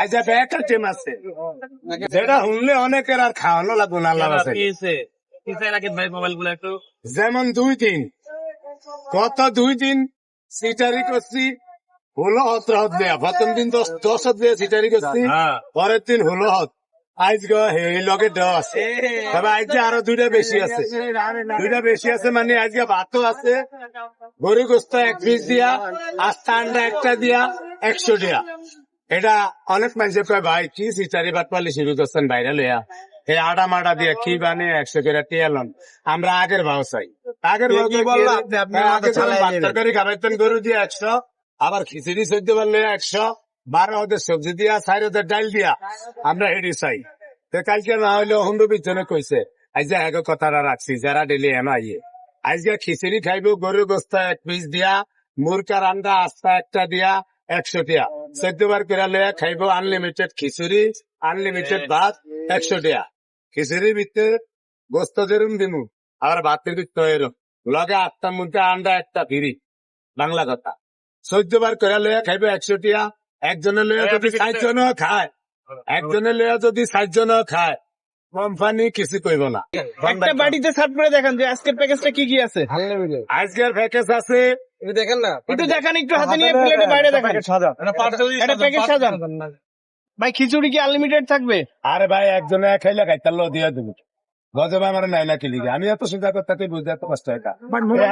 আজ একটা টিম আছে যেটা শুনলে অনেকের আর খাওয়ানো লাগবে না আল্লাহ আছে। যেমন 2 দিন গত 2 দিন সিটারি করছি হলো হত দেয়া, প্রথম দিন 10 দিয়ে সিটারি করছি, পরের দিন হলো হত। আজ এই লগে 10 তবে আজকে আরো 2টা বেশি আছে, 2টা বেশি আছে মানে আজকে ভাতও আছে, গরু গোস্ত 1 পিস দিয়া, আস্তা আন্ডা একটা দিয়া 100 টাকা। এটা অনেক মানুষের কয় ভাই কি সিটারি ভাত পালি শুরু করছেন বাইরে লইয়া, এই আটা মাটা দিয়ে কি বানে 100 করে টিয়ালন। আমরা আগের ভাও চাই, আগের ভাও তরকারি খাবাইতেন গরু দিয়ে 100, আবার খিচুড়ি 14 বার লইয়া 100, 12 ওদের সবজি দিয়া 4 ওদের ডাল দিয়া আমরা হেডি চাই। তো কালকে না হইলে হুন্ডু পিছনে কইছে আজকে এক কথাটা রাখছি যারা ডেলি এনো আইয়ে আজকে খিচুড়ি খাইব গরু গোস্ত 1 পিস দিয়া, মুরকার আন্ডা আস্তা একটা দিয়া 100 টাকা, 14 বার করে লইয়া খাইব আনলিমিটেড খিচুড়ি, আনলিমিটেড ভাত 100 টাকা। খিচুড়ির ভিতরে গোস্ত যেরম দিমু আবার ভাতের ভিতরে এরম লগে 8টা মুরগা আন্ডা একটা ফিরি, বাংলা কথা। 14 বার করে লইয়া খাইব 100 টাকা। একজনের লইয়া যদি 60 জনও খায়, একজনের লইয়া যদি 60 জনও খায়, কোম্পানি কিছু কইব না। একটা বাড়িতে সার্ভ করে দেখান যে আজকের প্যাকেজটা কি কি আছে। আজকের প্যাকেজ আছে দেখেন না, একটু দেখান, একটু হাতে নিয়ে প্লেটে বাইরে দেখান। এটা প্যাকেজ সাজান ভাই। খিচুড়ি কি আনলিমিটেড থাকবে? আরে ভাই একজনে খাইলে খাইতাল দিয়ে দেবো গজব আমার নাই না কিলিগে আমি এত চিন্তা করতে বুঝতে এত কষ্ট এটা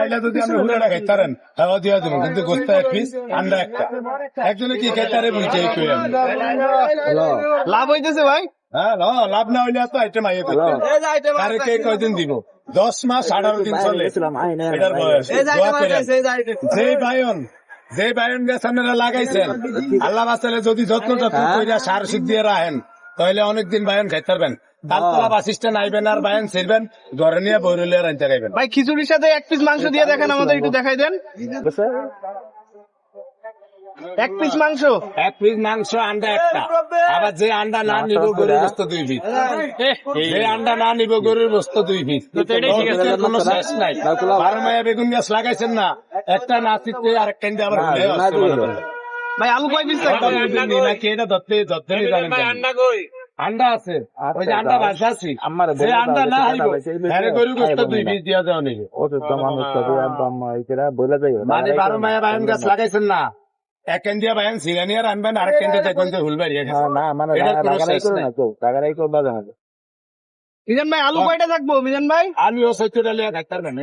আইলে যদি আমি হুলাটা খাইতারেন তাও দিয়ে দেবো, কিন্তু গোস্ত 1 পিস আন্ডা একটা, একজনে কি খাইতারে বুঝতে লাভ হইতেছে ভাই। হ্যাঁ লাভ না হইলে তো আইটেম আইয়ে করতে আরে কে কয়দিন দিব, 10 মাস 18 দিন চলে এটার বয়স। যে বায়ন গাছ আপনারা লাগাইছেন আল্লাহ বাঁচালে যদি যত্নটা কইরা সার সুদ দিয়ে রাখেন তাহলে অনেকদিন বায়ন খাইতে পারবেন। তালতলা বাস স্ট্যান্ড আইবেন আর বায়ন ছিড়বেন, ঘরে নিয়ে বইরুলিয়া রাইতে খাইবেন। ভাই খিচুড়ির সাথে 1 পিস মাংস দিয়ে দেখেন আমাদের, একটু দেখাই দেন। 1 পিস মাংস, 1 পিস মাংস আন্ডা একটা, আবার যে আন্ডা না নিব গরুর গোস্ত 2 পিস, যে আন্ডা না নিব গরুর গোস্ত 2 পিস। কোনো শেষ নাই। 12 মায়া বেগুন গাছ লাগাইছেন না, একটা না চিনতে আর একটা দিয়ে আবার ভাই আলু কয় পিস নাকি এটা ধরতে আন্ডা আছে, ওই যে আন্ডা বাসা আছি, যে আন্ডা না হইব গরুর গোস্ত 2 পিস দিয়া যাও নিবে। মানে 12 মায়া বায়ন গাছ লাগাইছেন না, 1 কেন্দ্রিয়া বায়ন সিরানিয়ার আনবেন, আরেক কেন্দ্রিয়া দেখবেন যে হুলবাড়িয়া গেছে। মিজান ভাই আলু কয়টা থাকবো? মিজান ভাই আলু 70 টাকা লিয়া থাকতে পারবেন।